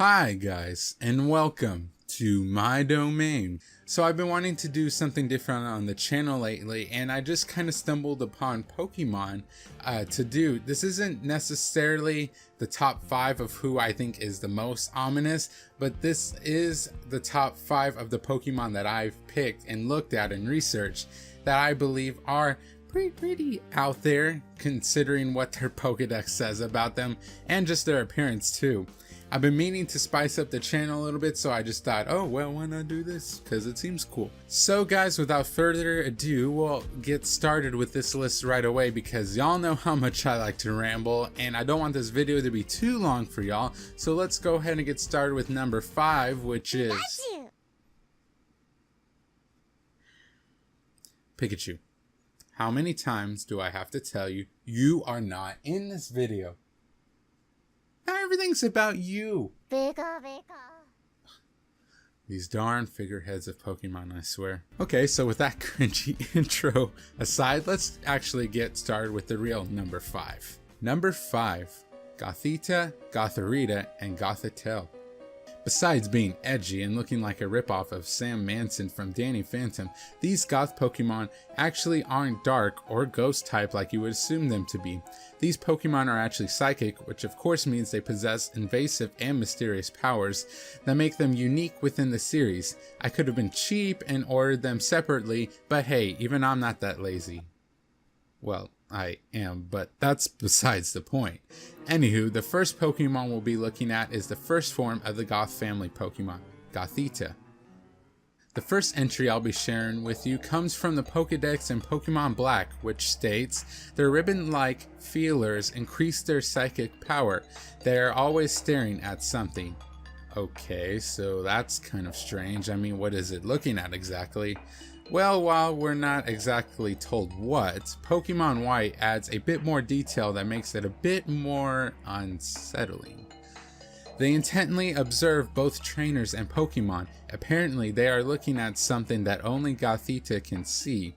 Hi guys, and welcome to my domain. So I've been wanting to do something different on the channel lately, and I just kind of stumbled upon Pokemon to do. This isn't necessarily the top 5 of who I think is the most ominous, but this is the top 5 of the Pokemon that I've picked and looked at and researched that I believe are pretty out there, considering what their Pokedex says about them and just their appearance too. I've been meaning to spice up the channel a little bit, so I just thought, oh well, why not do this, because it seems cool. So guys, without further ado, we'll get started with this list right away, because y'all know how much I like to ramble and I don't want this video to be too long for y'all. So let's go ahead and get started with number 5, which is Pikachu. How many times do I have to tell you, you are not in this video? Now everything's about you. These darn figureheads of Pokemon, I swear. Okay, so with that cringy intro aside, let's actually get started with the real number 5. Number 5, Gothita, Gothorita, and Gothitelle. Besides being edgy and looking like a ripoff of Sam Manson from Danny Phantom, these goth Pokemon actually aren't dark or ghost type like you would assume them to be. These Pokemon are actually psychic, which of course means they possess invasive and mysterious powers that make them unique within the series. I could have been cheap and ordered them separately, but hey, even I'm not that lazy. Well, I am, but that's besides the point. Anywho, the first Pokemon we'll be looking at is the first form of the Goth family Pokemon, Gothita. The first entry I'll be sharing with you comes from the Pokedex in Pokemon Black, which states, their ribbon-like feelers increase their psychic power. They are always staring at something. Okay, so that's kind of strange. I mean, what is it looking at exactly? Well, while we're not exactly told what, Pokemon White adds a bit more detail that makes it a bit more unsettling. They intently observe both trainers and Pokemon. Apparently, they are looking at something that only Gothita can see.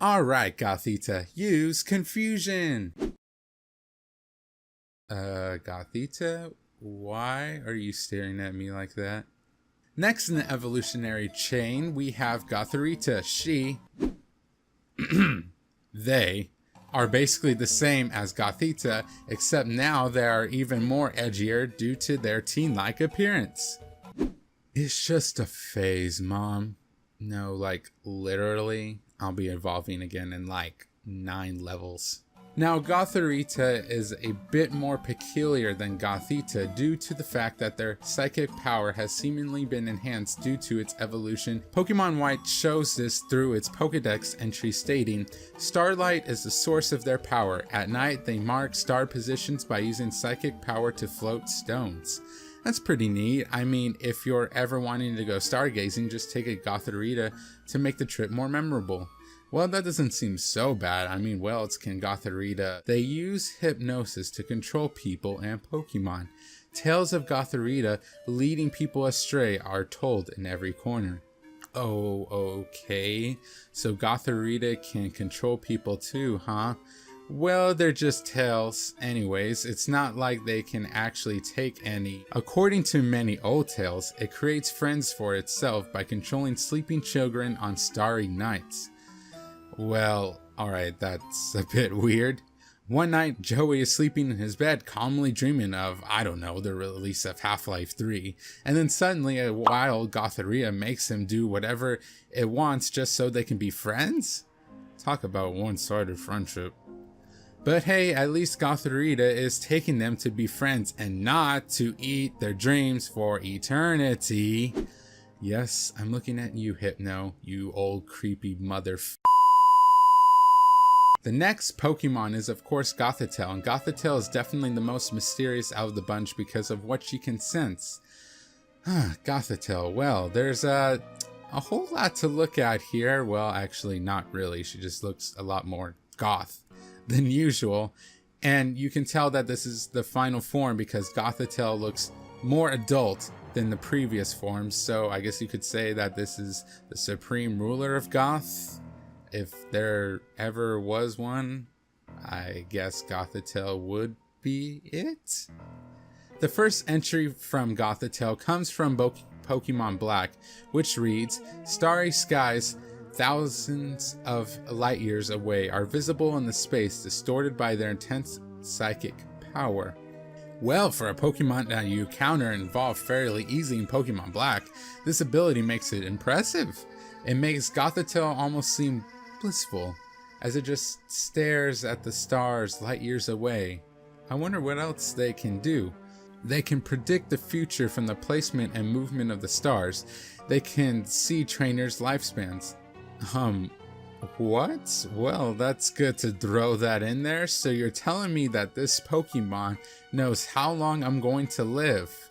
Alright, Gothita, use confusion! Gothita? Why are you staring at me like that? Next in the evolutionary chain, we have Gothorita. They are basically the same as Gothita, except now they are even more edgier due to their teen-like appearance. It's just a phase, Mom. No, like literally, I'll be evolving again in like 9 levels. Now, Gothorita is a bit more peculiar than Gothita due to the fact that their psychic power has seemingly been enhanced due to its evolution. Pokemon White shows this through its Pokedex entry stating, starlight is the source of their power. At night, they mark star positions by using psychic power to float stones. That's pretty neat. I mean, if you're ever wanting to go stargazing, just take a Gothorita to make the trip more memorable. Well, that doesn't seem so bad. I mean, what else can Gothorita? They use hypnosis to control people and Pokemon. Tales of Gothorita leading people astray are told in every corner. Oh, okay. So Gothorita can control people too, huh? Well, they're just tales. Anyways, it's not like they can actually take any. According to many old tales, it creates friends for itself by controlling sleeping children on starry nights. Well, alright, that's a bit weird. One night, Joey is sleeping in his bed, calmly dreaming of, I don't know, the release of Half-Life 3. And then suddenly a wild Gothorita makes him do whatever it wants just so they can be friends? Talk about one-sided friendship. But hey, at least Gothorita is taking them to be friends and not to eat their dreams for eternity. Yes, I'm looking at you, Hypno, you old creepy The next Pokemon is of course Gothitelle, and Gothitelle is definitely the most mysterious out of the bunch because of what she can sense. Gothitelle, well, there's a whole lot to look at here. Well, actually not really, she just looks a lot more goth than usual. And you can tell that this is the final form because Gothitelle looks more adult than the previous forms, so I guess you could say that this is the supreme ruler of Goth. If there ever was one, I guess Gothitelle would be it. The first entry from Gothitelle comes from Pokemon Black, which reads, "Starry skies thousands of light years away are visible in the space distorted by their intense psychic power." Well, for a Pokemon that you counter and evolve fairly easy in Pokemon Black, this ability makes it impressive. It makes Gothitelle almost seem blissful, as it just stares at the stars light years away. I wonder what else they can do. They can predict the future from the placement and movement of the stars. They can see trainers' lifespans. What? Well, that's good to throw that in there. So you're telling me that this Pokemon knows how long I'm going to live?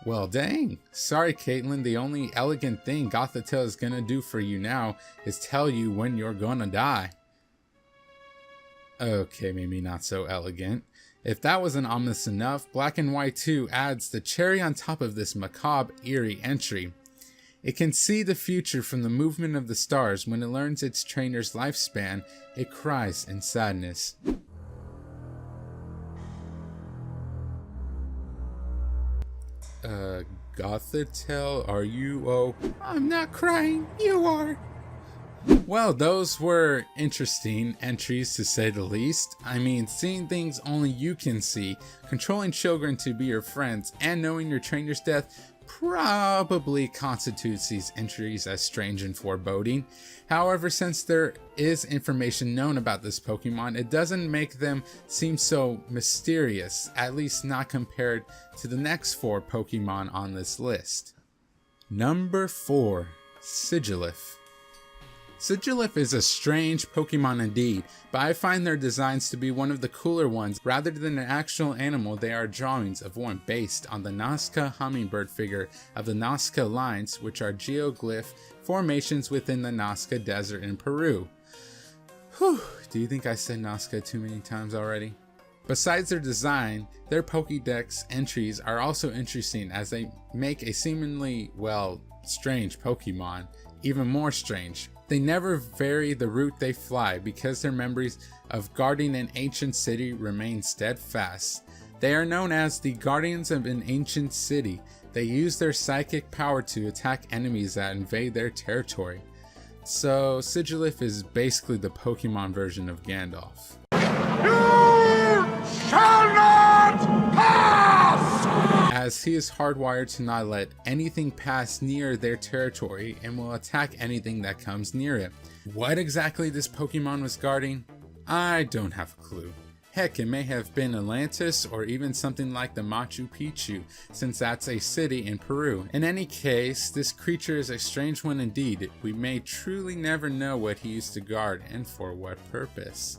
Well, dang. Sorry, Caitlin. The only elegant thing Gothitelle is gonna do for you now is tell you when you're gonna die. Okay, maybe not so elegant. If that wasn't ominous enough, Black and White 2 adds the cherry on top of this macabre, eerie entry. It can see the future from the movement of the stars. When it learns its trainer's lifespan, it cries in sadness. Gothitelle, are you I'm not crying, you are. Well, those were interesting entries to say the least. I mean, seeing things only you can see, controlling children to be your friends, and knowing your trainer's death probably constitutes these entries as strange and foreboding. However, since there is information known about this Pokemon, it doesn't make them seem so mysterious, at least not compared to the next 4 Pokemon on this list. Number 4, Sigilyph. Sigilyph is a strange Pokemon indeed, but I find their designs to be one of the cooler ones. Rather than an actual animal, they are drawings of one based on the Nazca hummingbird figure of the Nazca lines, which are geoglyph formations within the Nazca Desert in Peru. Whew, do you think I said Nazca too many times already? Besides their design, their Pokedex entries are also interesting as they make a seemingly, strange Pokemon even more strange. They never vary the route they fly because their memories of guarding an ancient city remain steadfast. They are known as the Guardians of an Ancient City. They use their psychic power to attack enemies that invade their territory. So Sigilyph is basically the Pokemon version of Gandalf. You shall not pass! As he is hardwired to not let anything pass near their territory and will attack anything that comes near it. What exactly this Pokemon was guarding? I don't have a clue. Heck, it may have been Atlantis or even something like the Machu Picchu, since that's a city in Peru. In any case, this creature is a strange one indeed. We may truly never know what he used to guard and for what purpose.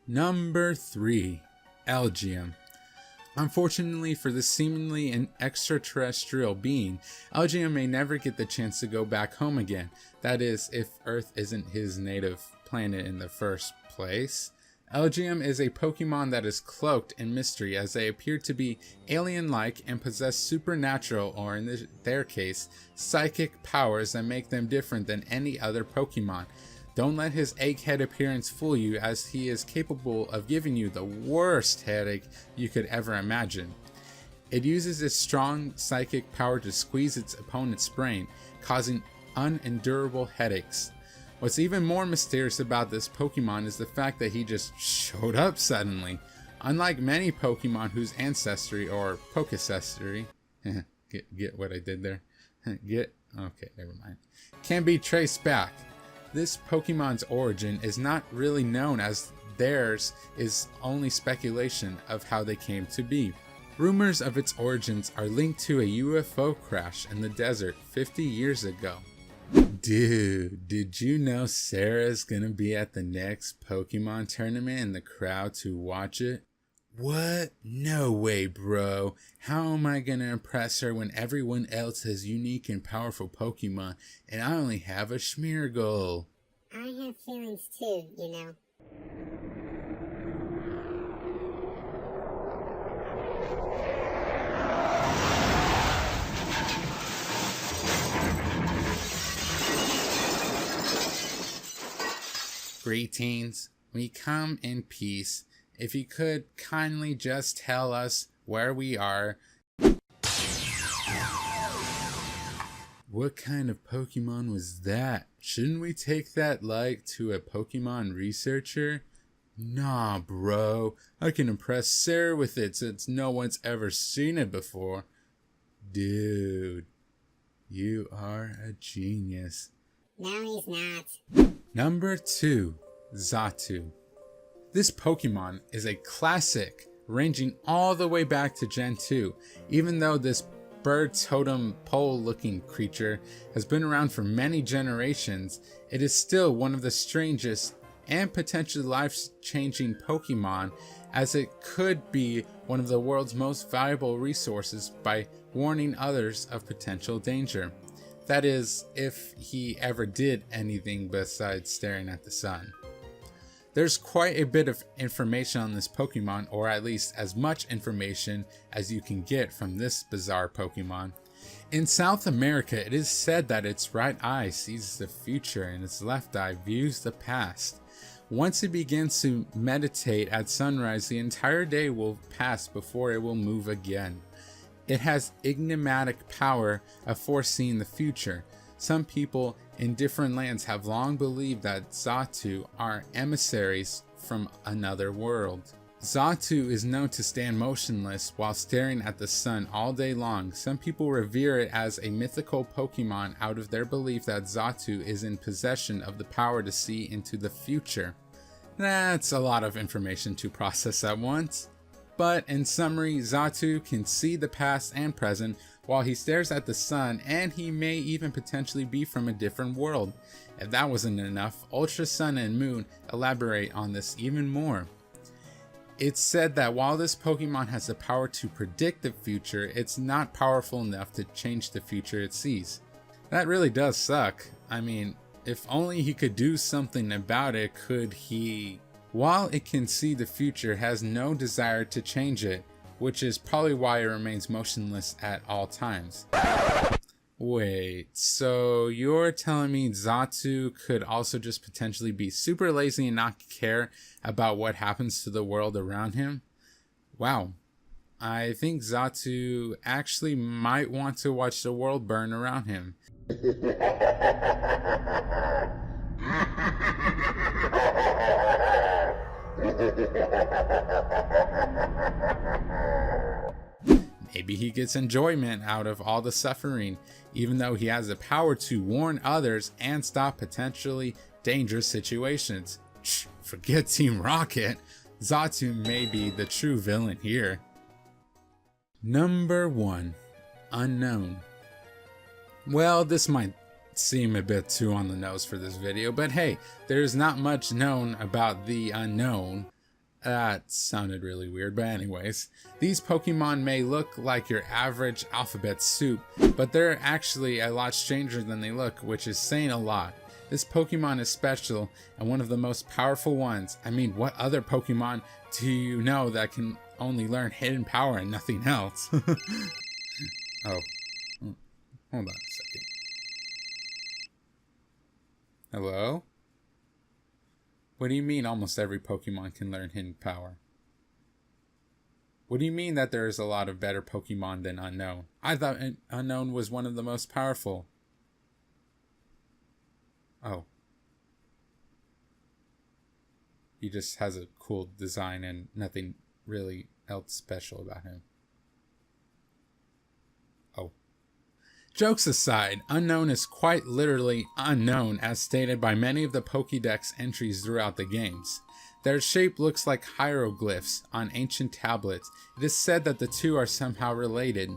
Number 3, Elgyem. Unfortunately for this seemingly an extraterrestrial being, Elgyem may never get the chance to go back home again. That is, if Earth isn't his native planet in the first place. Elgyem is a Pokemon that is cloaked in mystery, as they appear to be alien-like and possess supernatural, or in their case, psychic powers that make them different than any other Pokemon. Don't let his egghead appearance fool you, as he is capable of giving you the worst headache you could ever imagine. It uses its strong psychic power to squeeze its opponent's brain, causing unendurable headaches. What's even more mysterious about this Pokemon is the fact that he just showed up suddenly. Unlike many Pokemon whose ancestry, or Pokecestry, get what I did there? Okay, never mind, can be traced back. This Pokemon's origin is not really known, as theirs is only speculation of how they came to be. Rumors of its origins are linked to a UFO crash in the desert 50 years ago. Dude, did you know Sarah's gonna be at the next Pokemon tournament in the crowd to watch it? What? No way, bro. How am I gonna impress her when everyone else has unique and powerful Pokemon and I only have a Schmeargle? I have feelings too, you know. Greetings. We come in peace. If you could kindly just tell us where we are. What kind of Pokemon was that? Shouldn't we take that like to a Pokemon researcher? Nah, bro. I can impress Sarah with it since no one's ever seen it before. Dude, you are a genius. No, he's not. Number 2, Xatu. This Pokemon is a classic, ranging all the way back to Gen 2, even though this bird totem pole looking creature has been around for many generations. It is still one of the strangest and potentially life-changing Pokemon, as it could be one of the world's most valuable resources by warning others of potential danger. That is, if he ever did anything besides staring at the sun. There's quite a bit of information on this Pokemon, or at least as much information as you can get from this bizarre Pokemon. In South America, it is said that its right eye sees the future and its left eye views the past. Once it begins to meditate at sunrise, the entire day will pass before it will move again. It has enigmatic power of foreseeing the future. Some people in different lands have long believed that Xatu are emissaries from another world. Xatu is known to stand motionless while staring at the sun all day long. Some people revere it as a mythical Pokemon out of their belief that Xatu is in possession of the power to see into the future. That's a lot of information to process at once. But in summary, Xatu can see the past and present while he stares at the sun, and he may even potentially be from a different world. If that wasn't enough, Ultra Sun and Moon elaborate on this even more. It's said that while this Pokemon has the power to predict the future, it's not powerful enough to change the future it sees. That really does suck. I mean, if only he could do something about it, could he? While it can see the future, it has no desire to change it, which is probably why it remains motionless at all times. Wait, so you're telling me Xatu could also just potentially be super lazy and not care about what happens to the world around him? Wow. I think Xatu actually might want to watch the world burn around him. Maybe he gets enjoyment out of all the suffering, even though he has the power to warn others and stop potentially dangerous situations. Forget Team Rocket. Xatu may be the true villain here. Number 1, Unknown. Well, this might seem a bit too on the nose for this video, but hey, there's not much known about the unknown. That sounded really weird, but anyways, these Pokemon may look like your average alphabet soup, but they're actually a lot stranger than they look, which is saying a lot. This Pokemon is special and one of the most powerful ones. I mean, what other Pokemon do you know that can only learn hidden power and nothing else? Oh, hold on a second. Hello? What do you mean almost every Pokemon can learn hidden power? What do you mean that there is a lot of better Pokemon than Unknown? I thought Unknown was one of the most powerful. Oh. He just has a cool design and nothing really else special about him. Oh. Jokes aside, Unknown is quite literally unknown, as stated by many of the Pokedex entries throughout the games. Their shape looks like hieroglyphs on ancient tablets. It is said that the two are somehow related.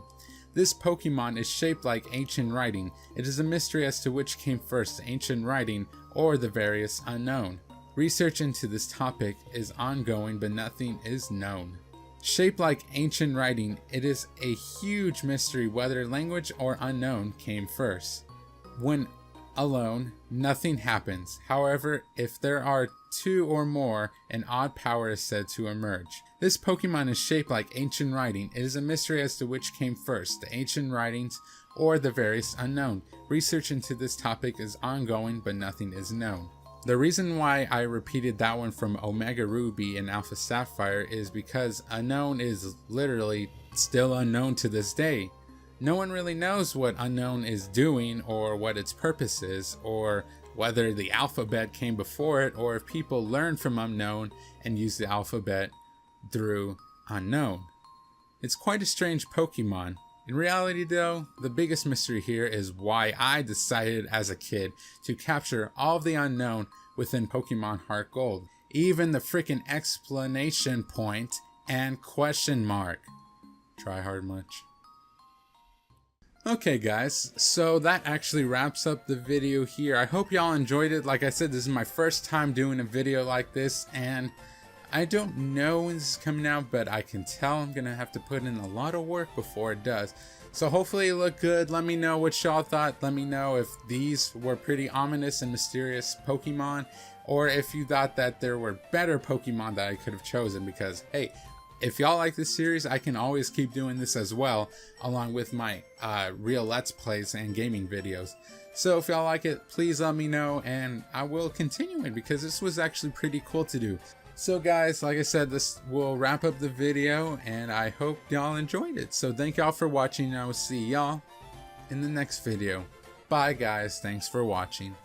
This Pokemon is shaped like ancient writing. It is a mystery as to which came first, the ancient writing or the various unknown. Research into this topic is ongoing, but nothing is known. Shaped like ancient writing, it is a huge mystery whether language or unknown came first. When alone, nothing happens. However, if there are two or more, an odd power is said to emerge. This Pokemon is shaped like ancient writing. It is a mystery as to which came first, the ancient writings or the various unknown. Research into this topic is ongoing, but nothing is known. The reason why I repeated that one from Omega Ruby and Alpha Sapphire is because Unknown is literally still unknown to this day. No one really knows what Unknown is doing or what its purpose is, or whether the alphabet came before it, or if people learn from Unknown and use the alphabet through Unknown. It's quite a strange Pokemon. In reality though, the biggest mystery here is why I decided as a kid to capture all of the unknown within Pokemon Heart Gold. Even the freaking explanation point and question mark. Try hard much? Okay guys, so that actually wraps up the video here. I hope y'all enjoyed it. Like I said, this is my first time doing a video like this, and I don't know when this is coming out, but I can tell I'm gonna have to put in a lot of work before it does. So hopefully it looked good. Let me know what y'all thought. Let me know if these were pretty ominous and mysterious Pokemon, or if you thought that there were better Pokemon that I could have chosen, because hey, if y'all like this series, I can always keep doing this as well, along with my real Let's Plays and gaming videos. So if y'all like it, please let me know, and I will continue it, because this was actually pretty cool to do. So guys, like I said, this will wrap up the video, and I hope y'all enjoyed it. So thank y'all for watching, and I will see y'all in the next video. Bye guys, thanks for watching.